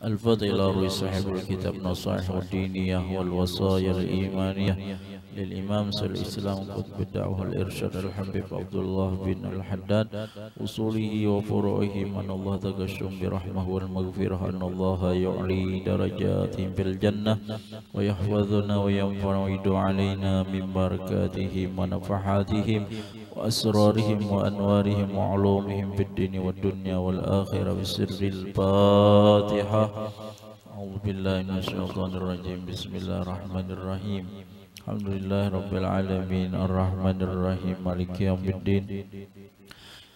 الفضل روي صاحب الكتاب نصائح الدينية والوصايا الإيمانية للإمام سل الإسلام قطب الدعوة الإرشاد الحبيب عبد الله بن الحداد أصوله وفروعه من الله تقشم برحمه والمغفرة أن الله يعلي درجاتهم في الجنة ويحفظنا وينفرد علينا من بركاتهم ونفحاتهم وأسرارهم وأنوارهم وعلومهم في الدين والدنيا والآخرة بسر الفاتحة. أعوذ بالله من الشيطان الرجيم. بسم الله الرحمن الرحيم. الحمد لله رب العالمين الرحمن الرحيم مالك يوم الدين.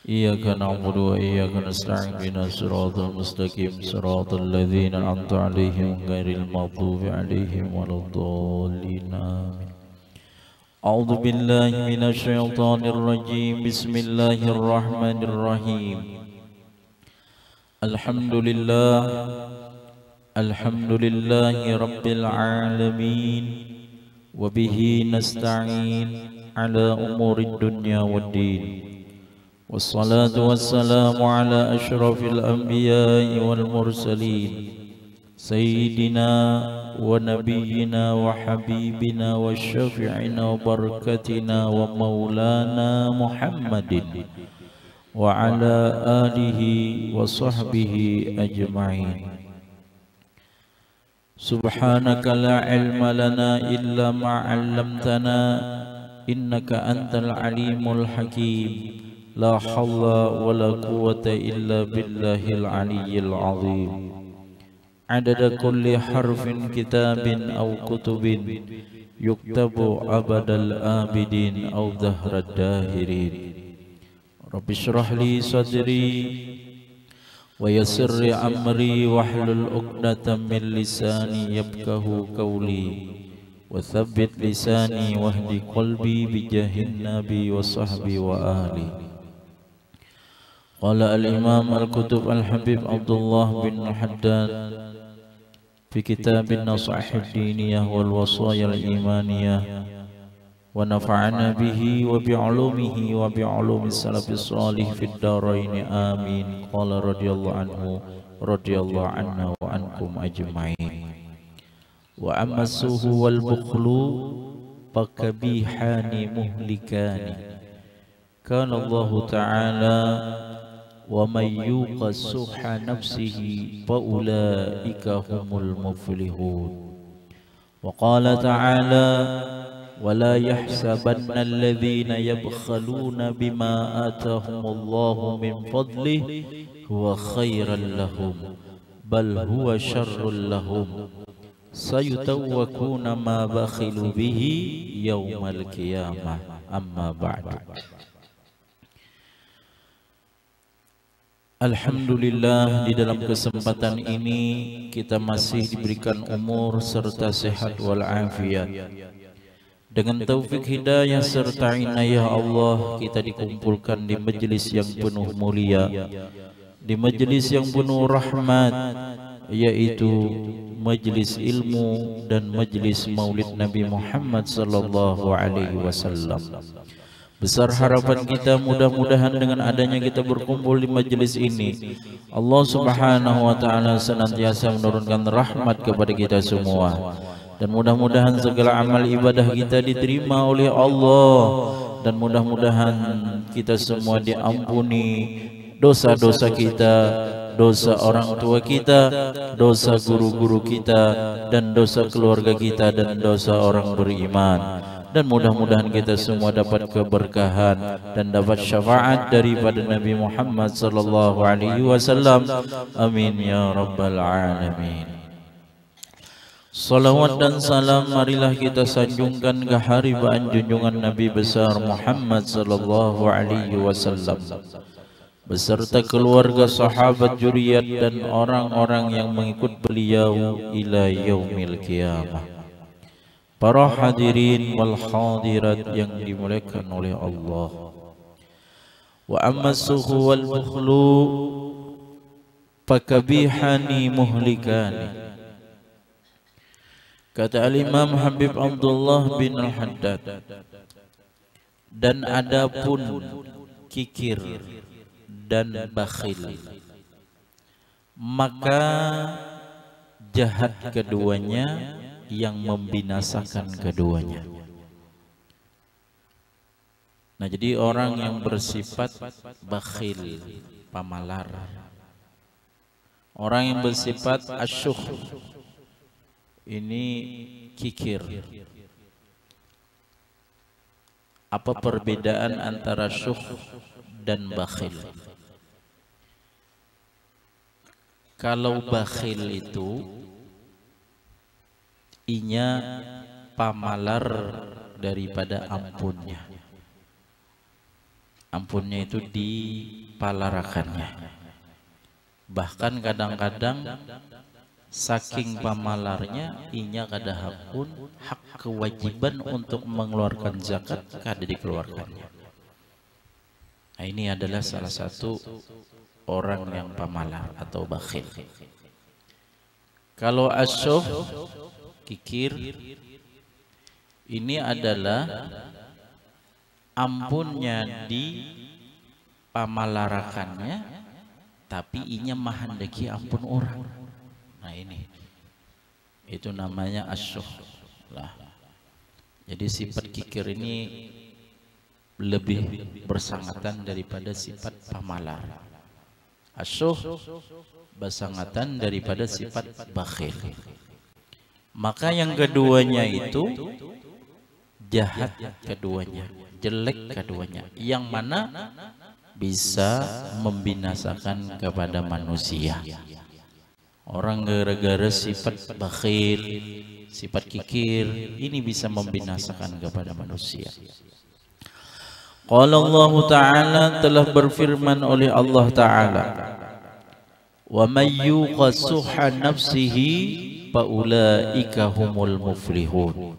إياك نعبد وإياك نستعين بنا الصراط المستقيم صراط الذين أنعمت عليهم غير المغضوب عليهم ولا الضالين آمين. أعوذ بالله من الشيطان الرجيم. بسم الله الرحمن الرحيم. الحمد لله رب العالمين وبه نستعين على أمور الدنيا والدين والصلاة والسلام على أشرف الأنبياء والمرسلين سيدنا ونبينا وحبيبنا وشفيعنا وبركتنا ومولانا محمد وعلى آله وصحبه أجمعين. سبحانك لا علم لنا إلا ما علمتنا إنك أنت العليم الحكيم. لا حول ولا قوة إلا بالله العلي العظيم. عدد كل حرف كتاب أو كتب يكتب أبد الآبدين أو دهر الداهرين. رب اشرح لي صدري ويسر أمري واحلل عقدة من لساني يفقه قولي وثبت لساني واهد قلبي بجاه النبي وصحبي وآلي. قال الإمام الكتب الحبيب عبد الله بن الحداد في كتاب النصائح الدينية والوصايا الإيمانية ونفعنا به وبعلومه وبعلوم السلف الصالح في الدارين آمين. قال رضي الله عنه رضي الله عنا وعنكم أجمعين. وأما السوء والبخل فكبيحان مهلكان. كان الله تعالى ومن يوق شح نفسه فأولئك هم المفلحون. وقال تعالى ولا يحسبن الذين يبخلون بما آتاهم الله من فضله هو خيرا لهم بل هو شر لهم سيطوقون ما بخلوا به يوم القيامة. أما بعد. Alhamdulillah, di dalam kesempatan ini kita masih diberikan umur serta sehat walafiat. Dengan taufik hidayah serta inayah Allah, kita dikumpulkan di majelis yang penuh mulia, di majelis yang penuh rahmat, yaitu majelis ilmu dan majelis maulid Nabi Muhammad sallallahu alaihi wasallam. Besar harapan kita mudah-mudahan dengan adanya kita berkumpul di majelis ini, Allah Subhanahu wa taala senantiasa menurunkan rahmat kepada kita semua, dan mudah-mudahan segala amal ibadah kita diterima oleh Allah, dan mudah-mudahan kita semua diampuni dosa-dosa kita, dosa orang tua kita, dosa guru-guru kita, dan dosa keluarga kita, dan dosa orang beriman. Dan mudah-mudahan kita semua dapat keberkahan dan dapat syafaat daripada Nabi Muhammad sallallahu alaihi wasallam. Amin ya rabbal alamin. Salawat dan salam marilah kita sanjungkan ke haribaan junjungan Nabi besar Muhammad sallallahu alaihi wasallam beserta keluarga, sahabat, zuriat dan orang-orang yang mengikut beliau ila yaumil qiyamah. Para hadirin wal hadirat yang dimuliakan oleh Allah. Wa amma suhu wal bukhlu fakabihani muhlikani. Kata Al-Imam Habib Abdullah bin Al-Haddad, dan adapun kikir dan bakhil, maka jahat keduanya yang membinasakan keduanya. Nah, jadi orang yang bersifat bakhil, pamalar, orang yang bersifat asyuh, ini kikir. Apa perbedaan antara syuh dan bakhil? Kalau bakhil itu inya pamalar daripada ampunnya. Ampunnya itu dipalarakannya. Bahkan kadang-kadang saking pamalarnya inya kada hampun hak kewajiban untuk mengeluarkan zakat kada dikeluarkannya. Nah, ini adalah salah satu orang yang pamalar atau bakhil. Kalau asyuh, kikir, ini adalah ampunnya dipamalarakannya, tapi inya mahandaki ampun orang. Nah, ini itu namanya asyuh lah. Jadi sifat kikir ini lebih bersangatan daripada sifat pamalar. Asyuh bersangatan daripada sifat bakhil. Maka yang keduanya itu jahat keduanya, jelek keduanya, yang mana bisa membinasakan kepada manusia. Orang gara-gara sifat bakhil, sifat kikir, ini bisa membinasakan kepada manusia. Qala Allah Ta'ala, telah berfirman oleh Allah Ta'ala, wa may yuqa suhha nafsihi fa ulaika humul muflihun.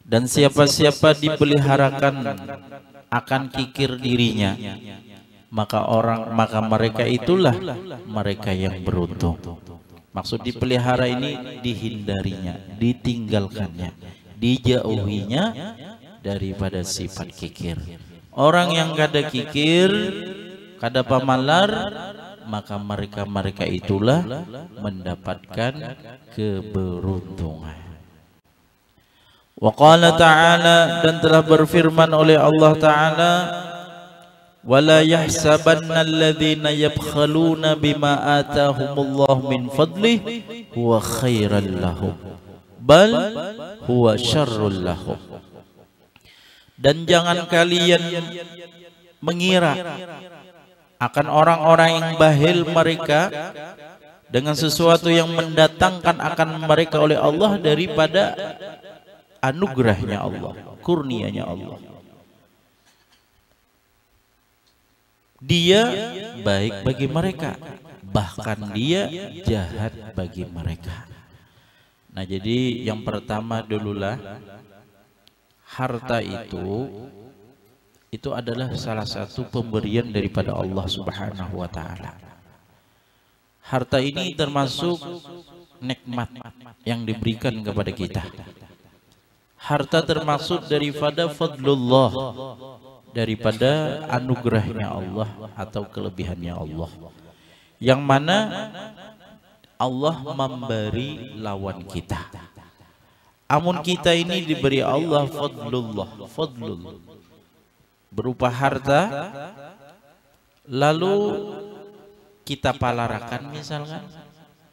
Dan siapa-siapa dipeliharakan akan kikir dirinya, maka mereka itulah mereka yang beruntung. Maksud dipelihara ini dihindarinya, ditinggalkannya, dijauhinya daripada sifat kikir. Orang yang kada kikir, kada pamalar, maka mereka itulah mendapatkan keberuntungan. Wa qala ta'ala, dan telah berfirman oleh Allah Ta'ala, wala yahsabanna alladhina yabkhaluna bima atahumullahu min fadlih huwa khairan lahum bal huwa syarrul lahum. Dan jangan kalian mengira akan orang-orang yang bahil mereka dengan sesuatu yang mendatangkan akan mereka oleh Allah daripada anugerahnya Allah, kurnianya Allah. Dia baik bagi mereka, bahkan dia jahat bagi mereka. Nah, jadi yang pertama dululah, harta itu adalah salah satu pemberian daripada Allah Subhanahu wa Ta'ala. Harta ini termasuk nikmat yang diberikan kepada kita. Harta termasuk daripada fadlullah, daripada anugerahnya Allah atau kelebihannya Allah, yang mana Allah memberi lawan kita. Amun kita ini diberi Allah fadlullah, fadlul berupa harta, lalu kita palarakan misalkan,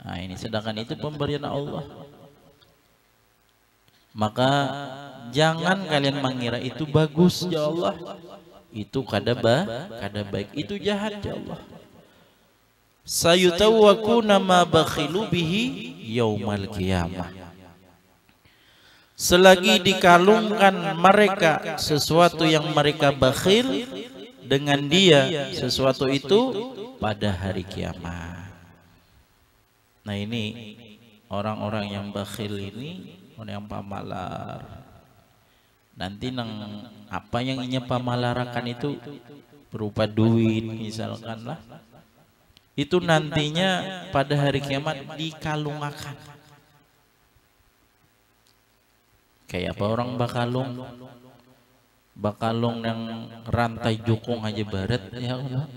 nah ini sedangkan itu pemberian Allah. Maka jangan kalian mengira itu bagus ya Allah, itu kada baik, itu jahat ya Allah. Sayutawwaquna ma bakhilu bihi yaumal qiyamah. Selagi dikalungkan mereka sesuatu yang mereka bakhil dengan dia, sesuatu itu pada hari kiamat. Nah, ini orang-orang yang bakhil ini, orang yang pamalar. Nanti nang apa yang inya pamalarakan itu berupa duit misalkan lah, itu nantinya pada hari kiamat dikalungakan. Kayak apa orang bakalung yang rantai jukung aja baret ya Allah.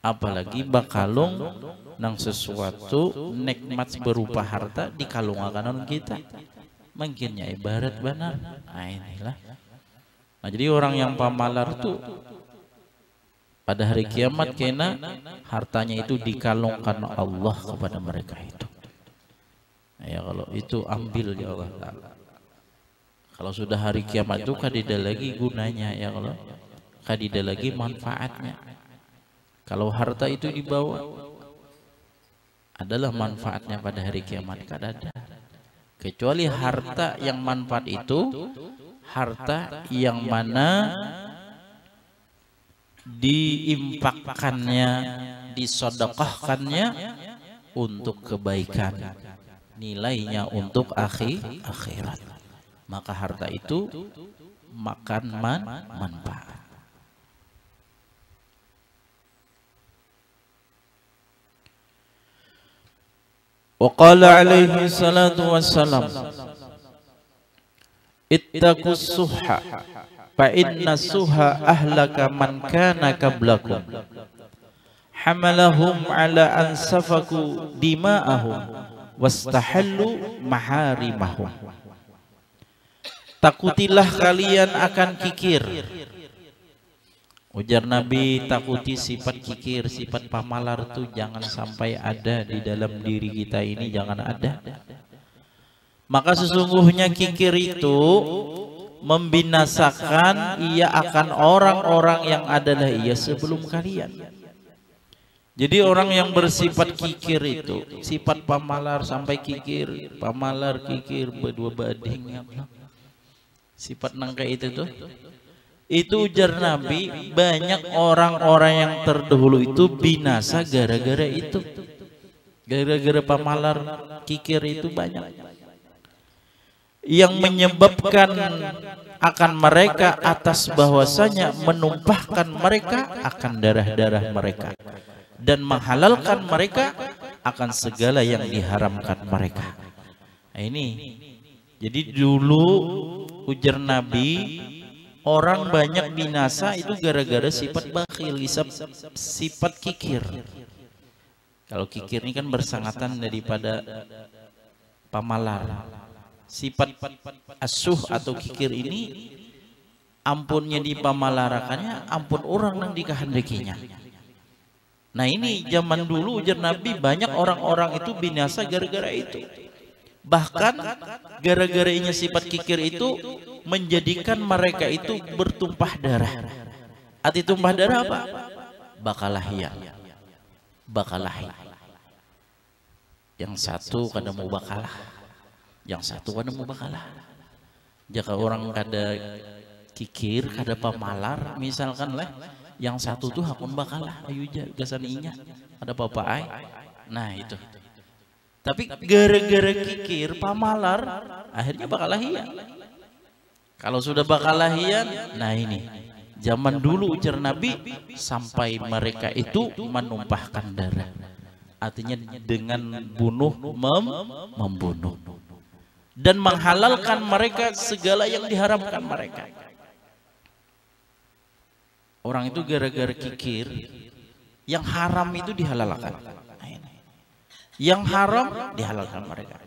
Apalagi bakalung nang sesuatu nikmat berupa harta dikalungkan kita. Mungkinnya ibarat benar. Nah inilah. Nah jadi orang yang pamalar tuh pada hari kiamat kena hartanya itu dikalungkan Allah kepada mereka itu. Nah, ya kalau itu ambil ya Allah Ta'ala. Kalau sudah hari kiamat itu kadida lagi gunanya ya Allah. Kadida lagi manfaatnya. Kalau harta itu dibawa adalah manfaatnya pada hari kiamat kadada. Kecuali harta yang manfaat itu harta yang mana diinfakkannya, disodokahkannya untuk kebaikan, nilainya untuk akhirat, maka harta itu makan manfaat. Waqala alaihi salatu wassalam, ittaqus suha fa inna suha ahlaka man kana qablakum hamalahum ala an safaku dima'ahum wastahallu maharimahum. Takutilah kalian akan kikir. Ujar Nabi, takuti sifat kikir, sifat pamalar itu jangan sampai ada di dalam diri kita ini, jangan ada. Maka sesungguhnya kikir itu membinasakan ia akan orang-orang yang adalah ia sebelum kalian. Jadi orang yang bersifat kikir itu, sifat pamalar sampai kikir, pamalar kikir berdua bading, sifat nangka itu tuh. Itu ujar Nabi, banyak orang-orang yang terdahulu itu binasa gara-gara itu. Gara-gara pamalar kikir itu banyak. Yang menyebabkan akan mereka atas bahwasanya menumpahkan mereka akan darah-darah mereka. Dan menghalalkan mereka akan segala yang diharamkan mereka. Nah ini, jadi dulu ujar Nabi, orang banyak binasa itu gara-gara sifat bakhil, sifat kikir. Kalau kikir ini kan bersangatan daripada pamalar. Sifat asuh atau kikir ini ampunnya dipamalarakannya, ampun orang yang dikehendakinya. Nah ini zaman dulu ujar Nabi banyak orang-orang itu binasa gara-gara itu. Bahkan gara-garanya sifat kikir itu menjadikan mereka itu bertumpah darah. Arti tumpah darah apa? Bakalahiyah. Bakalahiyah. Yang satu kada mau bakalah, yang satu kada mau bakalah. Jika orang kada kikir, kada pamalar, misalkan lah, yang satu tuh hakun bakalah, ayo gasan inya, ada apa-apa ay. Nah itu. Tapi gara-gara kikir, pamalar, akhirnya bakalahiyah. Kalau sudah bakalahiyah, nah ini zaman dulu ujar Nabi sampai mereka itu menumpahkan darah. Artinya dengan bunuh membunuh dan menghalalkan mereka segala yang diharamkan mereka. Orang itu gara-gara kikir, yang haram itu dihalalkan. Yang haram dihalalkan mereka.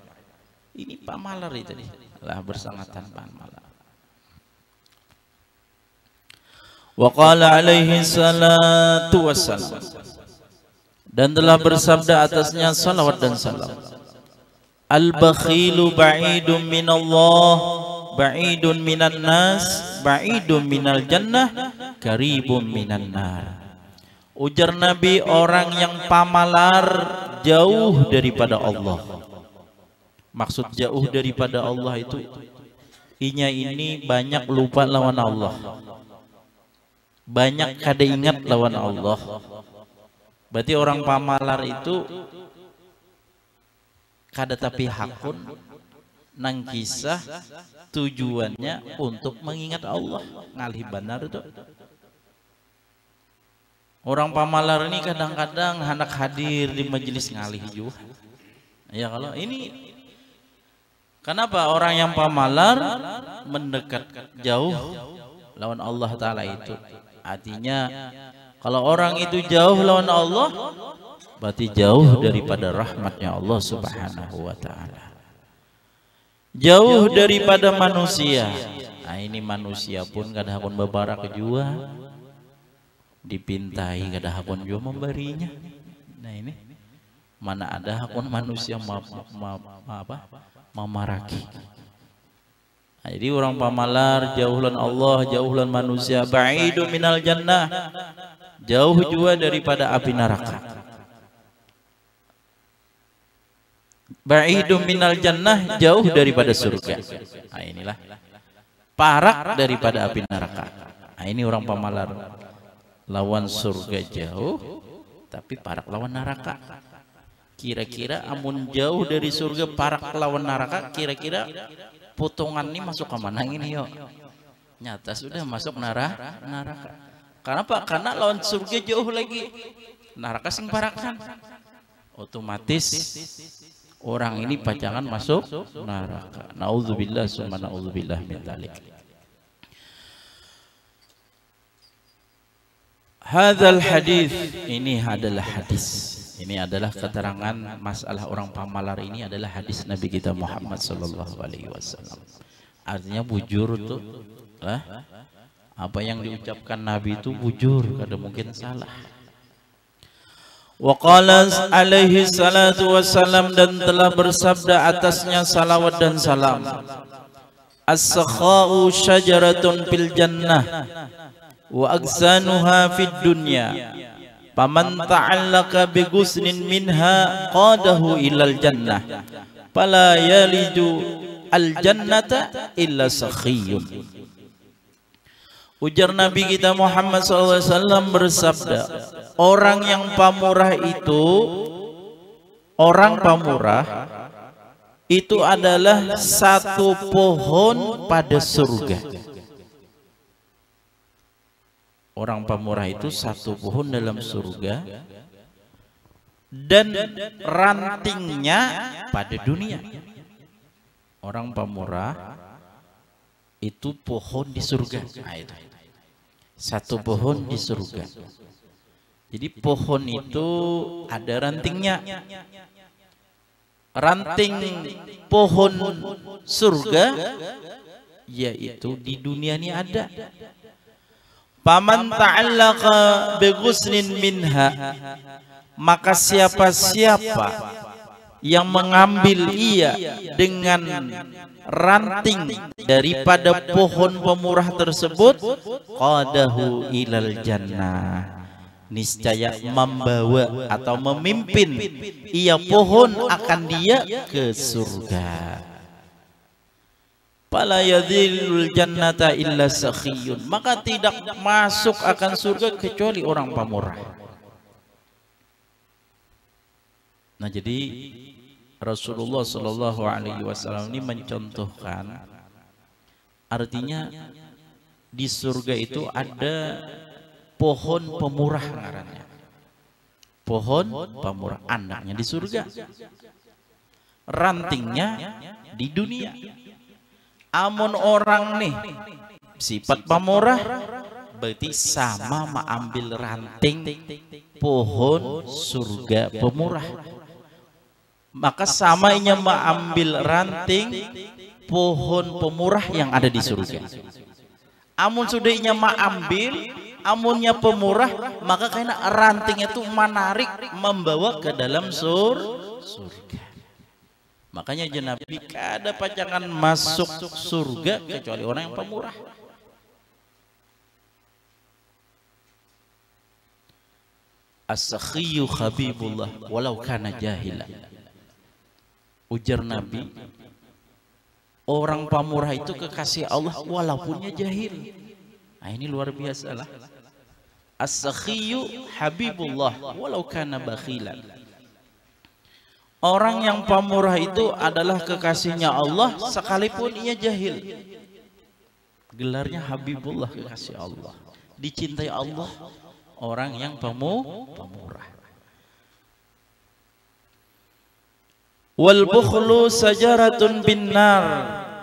Ini pamalar itu lah, bersangatan pamalar. Wa qala alaihi salatu wassalam, dan telah bersabda atasnya salawat dan salam, al-bakhilu ba'idun minallah, ba'idun minan nas, ba'idun minal jannah, karibun minan nar. Ujar Nabi, orang yang pamalar jauh daripada Allah. Maksud jauh daripada Allah itu inya ini banyak lupa lawan Allah, banyak kada ingat lawan Allah. Berarti orang pamalar itu kada tapi hakun nang kisah tujuannya untuk mengingat Allah, ngalih benar itu. Orang pamalar ini kadang-kadang hendak hadir di majelis ngalih juga. Ya kalau ini kenapa orang yang pamalar mendekat jauh lawan Allah Ta'ala itu? Artinya kalau orang itu jauh lawan Allah, berarti jauh daripada rahmatnya Allah Subhanahu wa ta'ala, jauh daripada manusia. Nah ini manusia pun kadang pun bebarak jua dipintai, kadang pun jua memberinya. Nah ini mana ada hakun manusia memaraki. Nah, jadi orang pamalar jauhlan Allah, jauhlan manusia, ba'idu minal jannah, jauh juga daripada api neraka. Ba'idu minal jannah, jauh daripada surga. Nah inilah parak daripada api neraka. Nah ini orang pamalar, lawan surga jauh tapi parak lawan neraka. Kira-kira amun jauh dari surga parak lawan neraka, kira-kira potongan ini masuk ke mana ini yuk? Nyata sudah masuk neraka. Kenapa? Karena lawan surga jauh lagi, neraka sing parakan. Otomatis orang ini pacangan masuk neraka. Nauzubillah summa nauzubillah min dzalik. Hadzal hadis, ini adalah hadis. Ini adalah keterangan masalah orang pamalar, ini adalah hadis Nabi kita Muhammad sallallahu alaihi wasallam. Artinya bujur tuh, apa yang diucapkan Nabi itu bujur, kada mungkin salah. Wa qala alaihi salatu wassalam, dan telah bersabda atasnya salawat dan salam, as-sakha'u syajaratun fil jannah wa aksanuha fid dunya, faman ta'allaka bi ghusnin minha qadahu ilal jannah fala yaliju al jannata illa sakhiyun. Ujar Nabi kita Muhammad SAW bersabda, orang yang pamurah itu, orang pamurah itu adalah satu pohon pada surga. Orang pamurah itu satu pohon dalam surga dan rantingnya pada dunia. Orang pamurah itu pohon di surga. Nah, itu. Satu pohon di surga. Jadi pohon itu ada rantingnya. Ranting pohon surga yaitu di dunia ini ada. Paman ta'allaqa bi ghusnin minha, maka siapa-siapa yang mengambil ia dengan ranting daripada pohon pemurah tersebut, qadahu ilal jannah, niscaya membawa atau memimpin ia pohon akan dia ke surga. Fala yadhilul jannata illa sakhiyun, maka tidak masuk akan surga kecuali orang pamurah. Nah jadi Rasulullah Shallallahu Alaihi Wasallam ini mencontohkan, artinya di surga itu ada pohon pemurah ngarannya, pohon pemurah, anaknya di surga, rantingnya di dunia. Amun orang nih sifat pamurah, berarti sama mengambil ranting pohon surga pemurah, maka samanya mengambil ranting pohon pemurah yang ada di surga. Amun sudahnya mengambil, amunnya pemurah, maka karena rantingnya itu menarik membawa ke dalam surga. Makanya Nabi kada pacangan masuk surga kecuali orang yang pemurah. As-sakhiyu habibullah walau kana jahila. Ujar Nabi, orang pemurah itu kekasih Allah walaupunnya jahil. Nah ini luar biasa lah. As-sakhiyu habibullah walau kana bakhilan. Orang yang pamurah itu adalah kekasihnya Allah sekalipun ia jahil. Gelarnya Habibullah, kekasih Allah, dicintai Allah, orang yang pamurah. Wal bukhlu sajaratun bin nar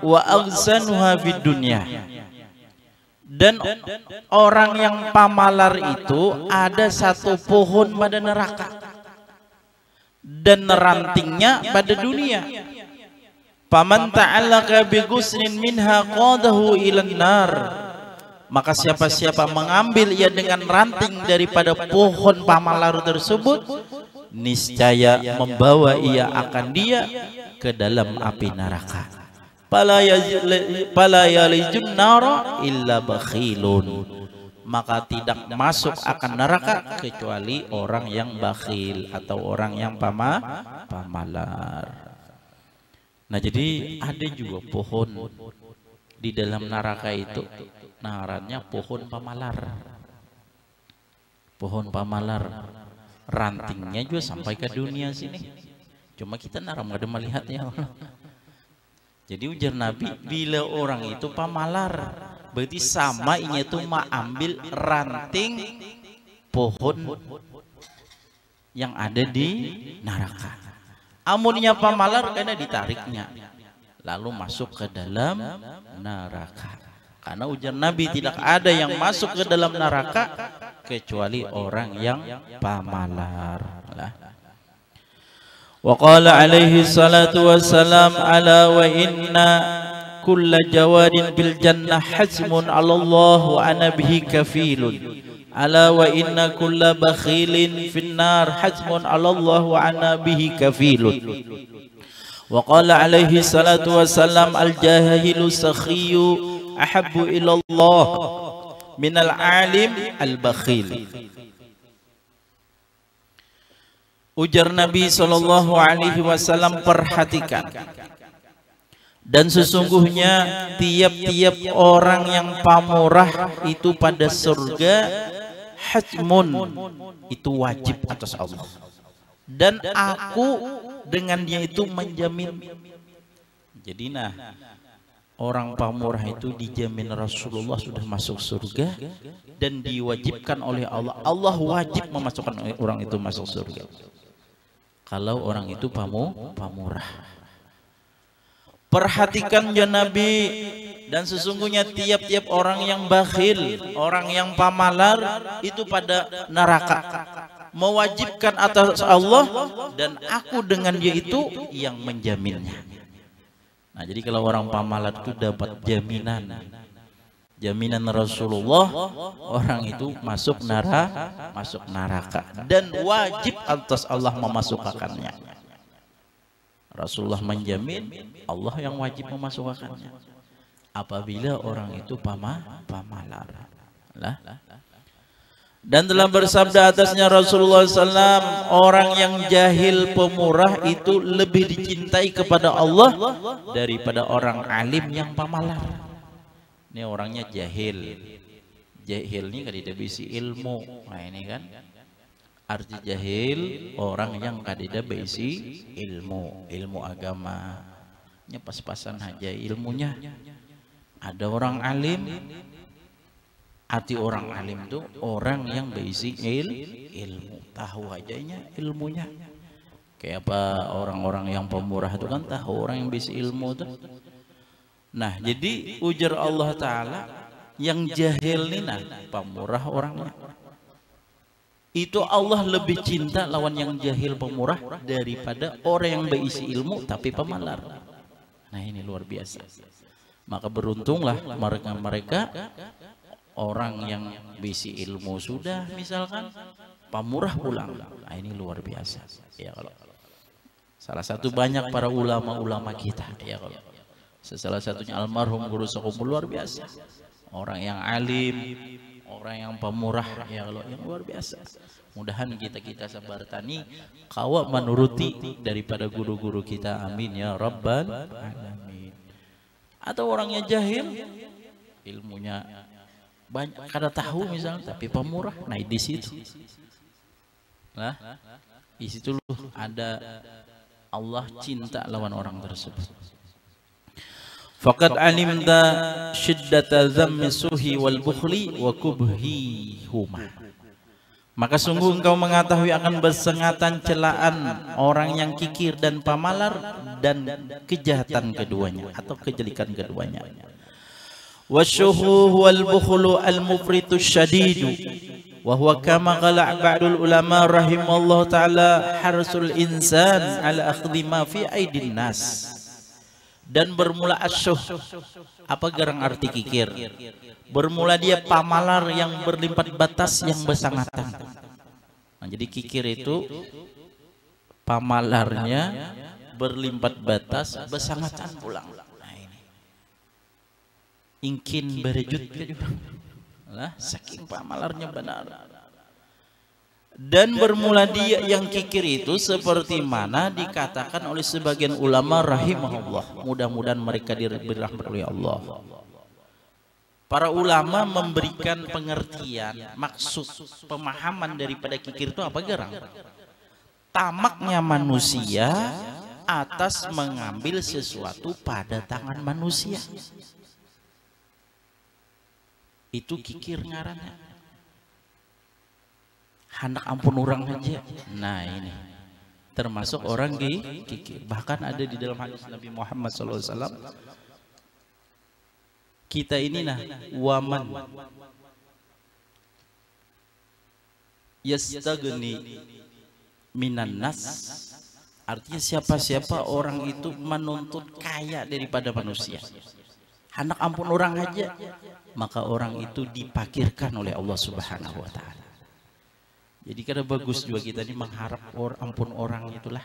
wa aghsanuha fid dunya. Dan orang yang pamalar itu ada satu pohon pada neraka. dan rantingnya pada dunia. Faman ta'allaqa bi ghusnin minha qadahu ilan nar. Maka siapa-siapa mengambil ia dengan ranting daripada pohon pamalar tersebut, niscaya membawa ia akan dia ke dalam api neraka. Fala yalijun nara illa bakhilun. Maka tidak masuk akan neraka kecuali orang yang bakhil atau orang yang pamalar. Nah, jadi ada juga pohon di dalam neraka itu, namanya pohon pamalar. Pohon pamalar, rantingnya juga sampai ke dunia sini. Cuma kita naram gak ada melihatnya. Jadi ujar Nabi, bila orang itu pamalar, berarti sama ini itu ambil ranting pohon yang ada di neraka. Amunnya pamalar karena ditariknya, lalu masuk ke dalam neraka. Karena ujar Nabi, tidak ada yang masuk ke dalam neraka kecuali orang yang pamalar. Wa qala alaihi salatu wassalam, ala wa inna kulla jawadin bil jannah hazmun 'ala Allah wa ana bihi kafilun. Ala wa inna kulla bakhilin finnar hazmun 'ala Allah wa ana bihi kafilun. Wa qala alaihi salatu wassalam, al jahilu sakhiyu ahabbu ila Allah minal alim al bakhil. Ujar Nabi sallallahu alaihi wasallam, perhatikan, dan sesungguhnya tiap-tiap orang yang pamurah itu pada surga hajmun, itu wajib atas Allah, dan aku dengan dia itu menjamin. Jadi orang pamurah itu dijamin Rasulullah sudah masuk surga dan diwajibkan oleh Allah. Allah wajib memasukkan orang itu masuk surga kalau orang itu pamurah. Perhatikan ya Nabi, dan sesungguhnya tiap-tiap orang yang bakhil, orang yang pamalar itu pada neraka, mewajibkan atas Allah, dan aku dengan dia itu yang menjaminnya. Nah, jadi kalau orang pamalar itu dapat jaminan Rasulullah, orang itu masuk neraka dan wajib atas Allah memasukkannya. Rasulullah menjamin, Allah yang wajib memasukkannya apabila orang itu pamalar. Dan telah bersabda atasnya Rasulullah SAW, orang yang jahil pemurah itu lebih dicintai kepada Allah daripada orang alim yang pamalar. Ini orangnya jahil. Jahil ini kan tidak bisa ilmu. Nah ini kan arti jahil, orang yang kadida beisi ilmu agama. Nya pas-pasan aja ilmunya. Ada orang alim, arti orang alim itu orang yang beisi ilmu, tahu ajanya ilmunya. Kayak apa orang-orang yang pemurah itu kan tahu orang yang beisi ilmu itu. Nah, jadi ujar Allah Ta'ala, yang jahil ini pemurah orangnya. Itu Allah lebih cinta lawan yang jahil pemurah daripada orang yang berisi ilmu tapi pemalar. Nah ini luar biasa. Maka beruntunglah mereka orang yang berisi ilmu sudah misalkan pemurah pulang. Nah ini luar biasa. Ya kalau salah satu banyak para ulama-ulama kita. Ya kalau salah satunya almarhum Guru Sokumul, luar biasa. Orang yang alim, orang yang pemurah, ya Allah, yang luar biasa. Mudahan kita sabar tani kawa menuruti daripada guru-guru kita, amin ya rabbal alamin. Atau orangnya jahil, ilmunya banyak kada tahu misalnya, tapi pemurah. Nah di situ, nah di situ ada Allah cinta lawan orang tersebut. Faqad alimta syiddata dhammi suhi wal bukhli wa kubhihuma. Maka sungguh engkau mengetahui akan bersengatan celaan orang yang kikir dan pamalar dan kejahatan keduanya atau kejelikan keduanya. Wasyuhu wal bukhlu al mufritu syadidu. wa huwa kama qala ba'dul ulama rahimallahu taala harsul insan ala akhdhi ma fi aidin nas. Dan bermula asyuh, apa gerang arti kikir? Bermula dia pamalar yang berlipat batas yang bersangatan. Nah, jadi kikir itu pamalarnya berlipat batas bersangatan pulang. Nah, ini ingkin berejut lah, saking pamalarnya benar. Dan bermula dia yang kikir itu seperti mana dikatakan oleh sebagian ulama rahimahullah, mudah-mudahan mereka dirahmati oleh Allah. Para ulama memberikan pengertian, maksud, pemahaman daripada kikir itu apa gerang? Tamaknya manusia atas mengambil sesuatu pada tangan manusia. Itu kikir ngarannya. Hendak ampun orang aja. Nah, ini termasuk orang kikir. Bahkan ada di dalam hadis Nabi Muhammad SAW, kita ini nah waman yastagni minan nas, artinya siapa-siapa orang itu menuntut kaya daripada manusia, hendak ampun orang aja, maka orang itu dipakirkan oleh Allah Subhanahu wa taala. Jadi kada bagus juga kita ini mengharap ampun orang itulah.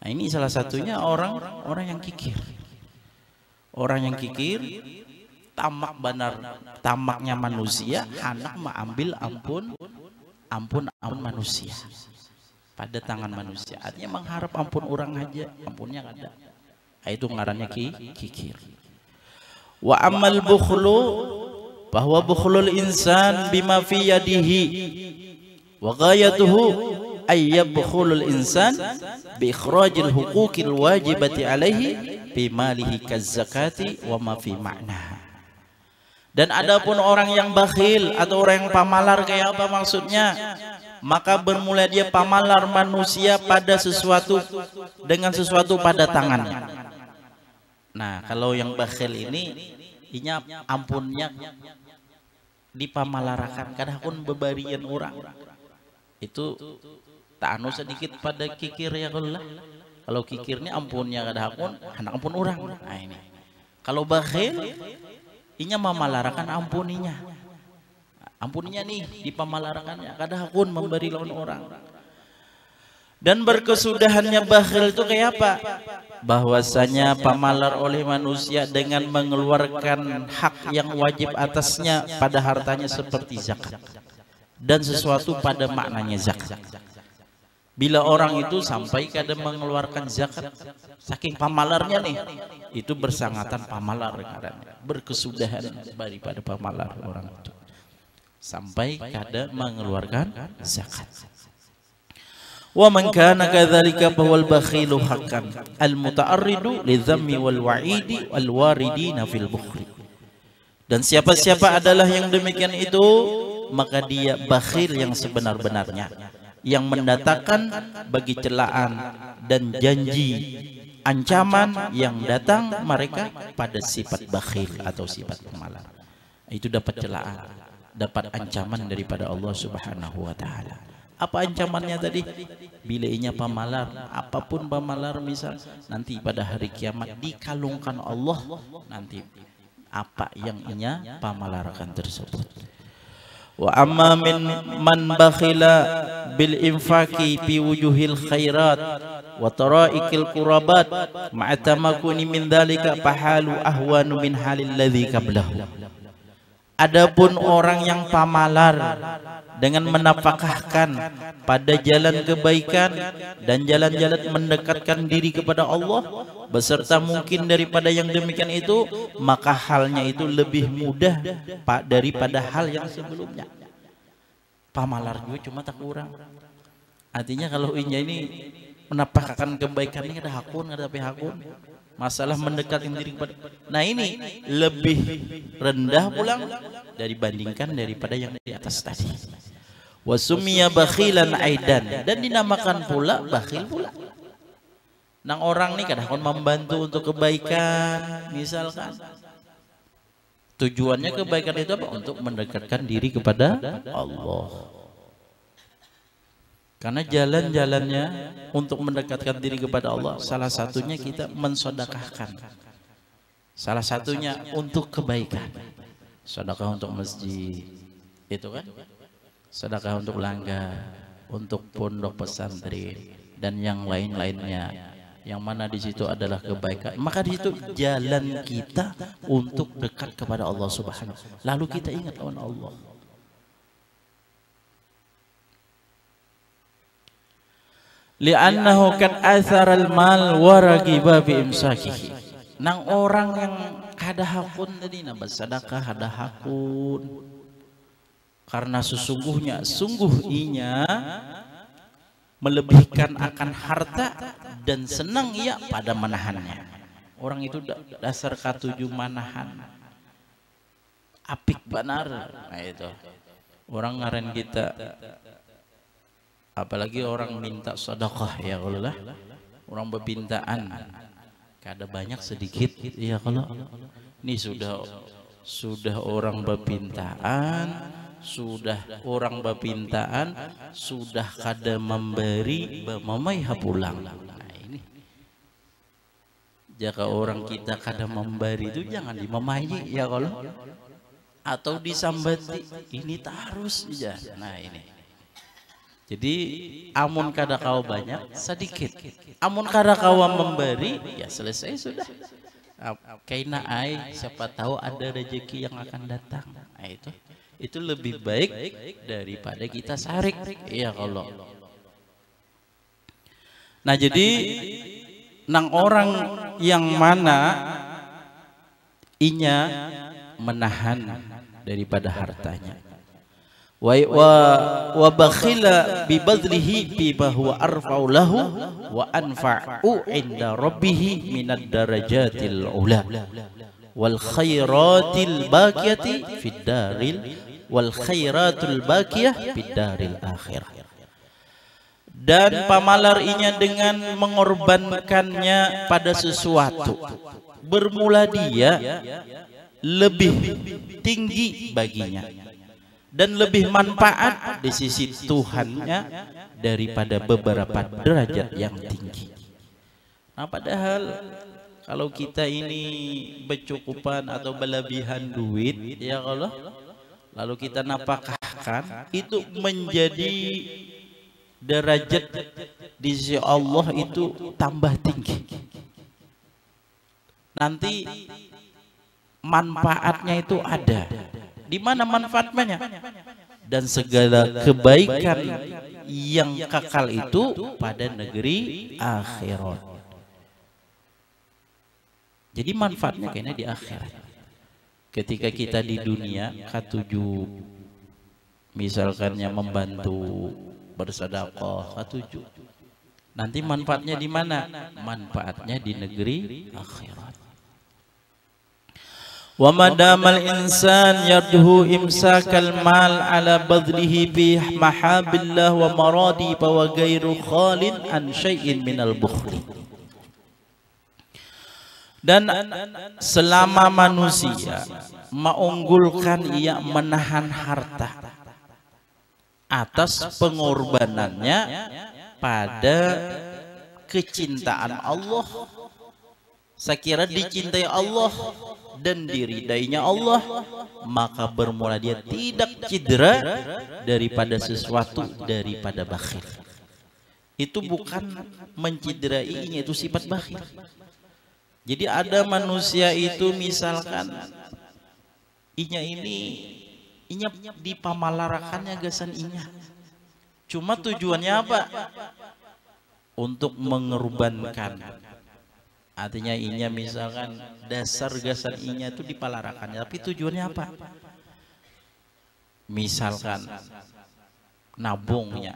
Nah, ini salah satunya orang yang kikir. Orang yang kikir tamak benar, tamaknya manusia hendak mengambil ampun manusia pada tangan manusia. Artinya mengharap ampun orang aja, ampunnya kada. Nah, itu ngarannya kikir. Wa amal bukhlu, bahwa bukhlul insan bima fi yadihi wa ghayatuhu ay yabkhulul insan bi ikhrajil huquqil wajibati alaihi bi malihi kaz-zakati wa ma fi ma'na. Dan adapun orang yang bakhil atau orang yang pamalar kayak apa maksudnya? Maka bermula dia pamalar manusia pada sesuatu dengan sesuatu pada tangannya. Nah, kalau yang bakhil ini ampunnya dipamalarakan kadahpun bebarian orang. Itu tak anu sedikit pada kikir ya kalau kikirnya ampunnya kadahpun anak ampun orang. Nah, ini kalau bakhil inya memalarakan ampuninya nih dipamalarakannya kadahpun memberi lawan orang. Dan berkesudahannya bakhil itu kayak apa? Bahwasanya pamalar oleh manusia dengan mengeluarkan hak yang wajib atasnya pada hartanya seperti zakat dan sesuatu pada maknanya zakat. Bila orang itu sampai kadang mengeluarkan zakat, saking pamalarnya nih, itu bersangatan pamalar, berkesudahan daripada pamalar orang itu sampai kadang mengeluarkan zakat. Wa man kana kadzalika fawal bakhilu haqqan al muta'arridu lidzammi wal wa'idi wal waridina fil bukhli. Dan siapa-siapa adalah yang demikian itu, maka dia bakhil yang sebenar-benarnya, yang mendatangkan bagi celaan dan janji ancaman yang datang mereka pada sifat bakhil atau sifat pemalar. Itu dapat celaan, dapat ancaman daripada Allah Subhanahu wa taala. Apa ancamannya tadi? Bila inya pamalar, apapun pamalar misal, nanti pada hari kiamat dikalungkan Allah nanti apa yang inya pamalarkan tersebut. Wa amma min man bakhila bil infaqi fi wujuhil khairat wa taraikil qurabat ma'a tamakuni min dzalika fahalu ahwanu min halil ladzi qablahu. Adapun orang yang pamalar dengan menafkahkan pada jalan kebaikan dan jalan-jalan mendekatkan diri kepada Allah beserta mungkin daripada yang demikian itu, maka halnya itu lebih mudah daripada hal yang sebelumnya. Pamalar juga cuma tak kurang. Artinya kalau inya ini menafkahkan kebaikan ini ada hakun, ada hakun. Masalah mendekatkan diri kepada, nah ini lebih rendah pulang dibandingkan daripada yang di atas tadi. Wasumia bakhilan aidan, dan dinamakan pula bakhil pula. Nang orang nih kadang membantu untuk kebaikan misalkan Tujuannya kebaikan itu apa? Untuk mendekatkan diri kepada Allah. Karena jalan-jalannya untuk mendekatkan diri kepada Allah, salah satunya kita mensedekahkan. Salah satunya untuk kebaikan. Sedekah untuk masjid, itu kan? Sedekah untuk langgar, untuk pondok pesantren dan yang lain-lainnya. Yang mana di situ adalah kebaikan. Maka di situ jalan kita untuk dekat kepada Allah Subhanahu. Lalu kita ingat lawan Allah. Li'annahu kan atharal mal wa ragiba bi imsakihi. Nang orang yang kada hakun tadi nambah sedekah kada hakun. Karena sesungguhnya sungguh inya melebihkan akan harta dan senang ia pada menahannya. Orang itu dasar katuju manahan. Apik benar. Nah itu. Orang ngaren kita. Apalagi orang minta sedekah ya Allah. Orang berpintaan. Kada banyak sedikit ya kalau. Ini sudah orang berpintaan. Sudah orang berpintaan. Sudah kada memberi memaiha pulang. Nah ini. Jika orang kita kada memberi itu jangan dimemahi ya kalau. Atau disambati. Ini tarus ya. Nah ini. Jadi amun kada kau banyak sedikit, amun kada kau memberi ya selesai sudah. Kaina ai siapa tahu ada rezeki yang akan datang. Nah, itu lebih baik daripada kita sarik ya kalau. Nah jadi nang orang yang mana inya menahan daripada hartanya. Wa bakhila bi badlihi bi bahwa arfa'u lahu wa anfa'u inda rabbih minad darajatil ula wal khairatil baqiyati fid daril wal khairatul baqiyah fid daril akhirah. Dan pamalar inya dengan mengorbankannya pada sesuatu, bermula dia lebih tinggi baginya dan lebih manfaat di sisi Tuhannya daripada beberapa derajat yang tinggi. Nah padahal kalau kita ini bercukupan atau berlebihan duit ya Allah, lalu kita napakahkan, itu menjadi derajat di sisi Allah itu tambah tinggi. Nanti manfaatnya itu ada. Di mana manfaatnya? Dan segala kebaikan yang kekal itu pada negeri akhirat. Jadi manfaatnya kayaknya di akhirat. Ketika kita di dunia katuju, misalkannya membantu bersedekah katuju. Nanti manfaatnya di mana? Manfaatnya di negeri akhirat. Wa madamal insan yarduhu imsakal mal ala badlihi bi mahabillah wa maradi wa ghairu khalin an syai'in minal bukhli. Dan selama manusia mengunggulkan ia menahan harta atas pengorbanannya pada kecintaan Allah, saya kira dicintai Allah dan diridainya Allah, maka bermula dia tidak cedera daripada sesuatu daripada bakhil. Itu bukan menciderainya, itu sifat bakhil. Jadi ada manusia itu misalkan inya dipamalarakannya gasan inya. Cuma tujuannya apa? Untuk mengorbankan. Artinya inya misalkan dasar gasan inya itu dipalarakannya, tapi tujuannya apa? Misalkan nabungnya,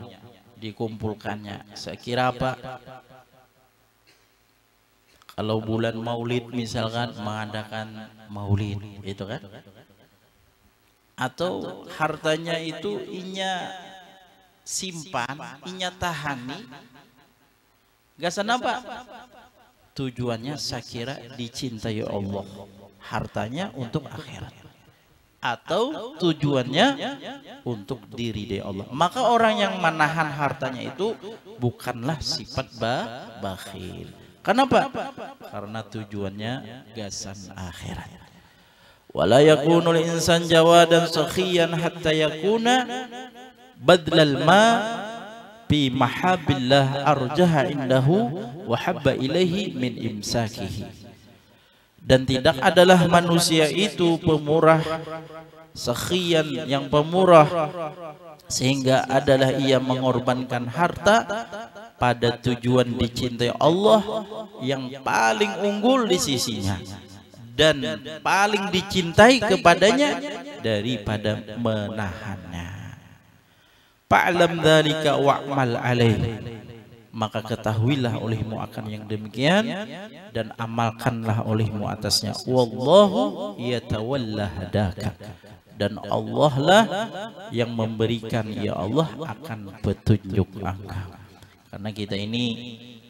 dikumpulkannya. Saya kira apa? Kalau bulan Maulid misalkan mengadakan Maulid, itu kan? Atau hartanya itu inya simpan, inya tahani. Gasan apa? Tujuannya saya kira dicintai Allah, hartanya untuk akhirat. atau tujuannya untuk diri dari Allah. Maka orang yang menahan hartanya itu bukanlah sifat bakhil. Kenapa? Karena tujuannya gasan akhirat. Wala yakunul insan jawadan sakhiyan hatta yakuna badlal ma fi mahabbillah arjaha indahu wa habba ilaihi min imsakihi. Dan tidak adalah manusia itu pemurah, sakhiyan yang pemurah, sehingga adalah ia mengorbankan harta pada tujuan dicintai Allah yang paling unggul di sisinya dan paling dicintai kepadanya daripada menahannya. Fa'lam dzalika wa'mal alaih. Maka ketahuilah olehmu akan yang demikian dan amalkanlah olehmu atasnya. Wallahu yatawalla hadaka. Dan Allah lah yang memberikan, ya Allah, akan petunjuk engkau. Karena kita ini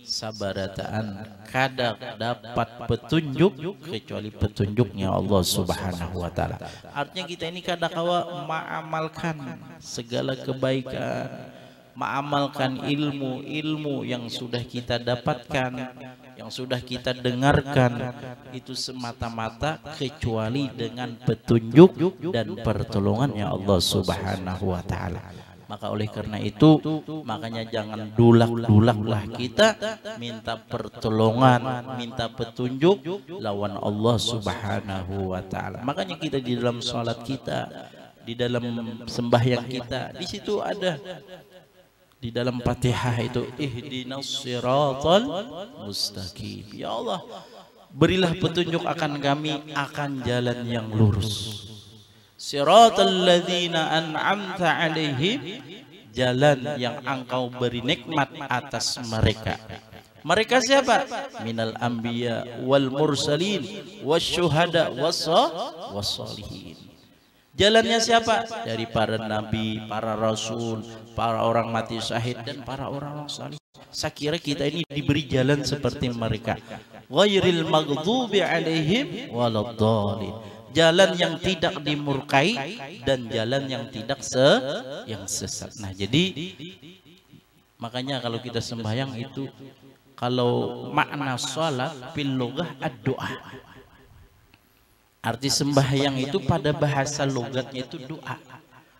sabarataan kadang dapat petunjuk kecuali petunjuknya Allah Subhanahu wa taala. Artinya kita ini kadang kala mengamalkan segala kebaikan, mengamalkan ilmu yang sudah kita dapatkan, yang sudah kita dengarkan, itu semata-mata kecuali dengan petunjuk dan pertolongannya Allah Subhanahu wa taala. Maka oleh karena itu, makanya jangan dulak-dulaklah kita minta pertolongan, minta petunjuk lawan Allah Subhanahu wa taala. Makanya kita di dalam salat kita, di dalam sembahyang kita, di situ ada di dalam Fatihah itu, ihdinas siratal mustaqim. Ya Allah, berilah petunjuk akan kami akan jalan yang lurus. Siratal ladzina an'amta alaihim, jalan yang engkau beri nikmat atas mereka. Mereka siapa? Minal anbiya wal mursalin wasyuhada wassalihin. Jalannya siapa? Dari para nabi, para rasul, para orang mati syahid, dan para orang salih. Saya kira kita ini diberi jalan seperti mereka. Ghairil maghdubi alaihim waladdallin. Jalan yang tidak dimurkai dan jalan yang tidak yang sesat. Nah, jadi makanya kalau kita sembahyang itu, kalau makna salat fil lughah ad-du'a. Arti sembahyang itu pada bahasa logatnya itu doa.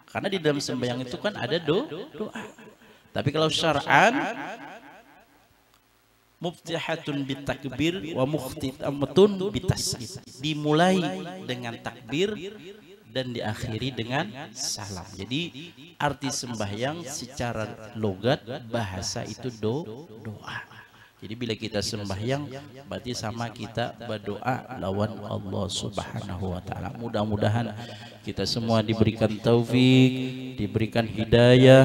Karena di dalam sembahyang itu kan ada doa. Tapi kalau syar'an, muftihatun bitakbir wa mukhtimatun bitaslim. Dimulai dengan takbir dan diakhiri dengan salam. Jadi arti sembahyang secara logat bahasa itu doa. Jadi bila kita sembahyang berarti sama kita berdoa lawan Allah Subhanahu wa taala. Mudah-mudahan kita semua diberikan taufik, diberikan hidayah,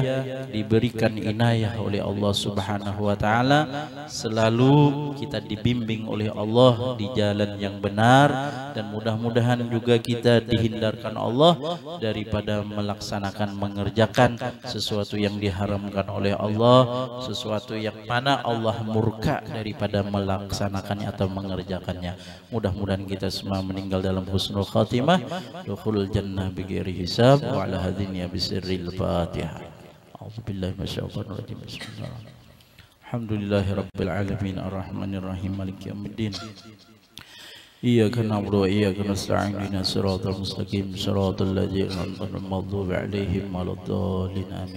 diberikan inayah oleh Allah Subhanahu wa taala. Selalu kita dibimbing oleh Allah di jalan yang benar, dan mudah-mudahan juga kita dihindarkan Allah daripada melaksanakan, mengerjakan sesuatu yang diharamkan oleh Allah, sesuatu yang mana Allah murka daripada melaksanakannya atau mengerjakannya. Mudah-mudahan kita semua meninggal dalam husnul khatimah, dukhulul jannah bighairi hisab, wa ala hadhihi bisirril Fatihah. A'udzubillahi minasyaitonir rajim. Bismillahirrahmanirrahim. Alhamdulillahirabbil alamin arrahmanir rahim maliki yaumiddin. Iyyaka na'budu wa iyyaka nasta'in ihdinas siratal mustaqim siratal ladzina an'amta 'alaihim ghairil maghdubi 'alaihim waladdallin. Amin.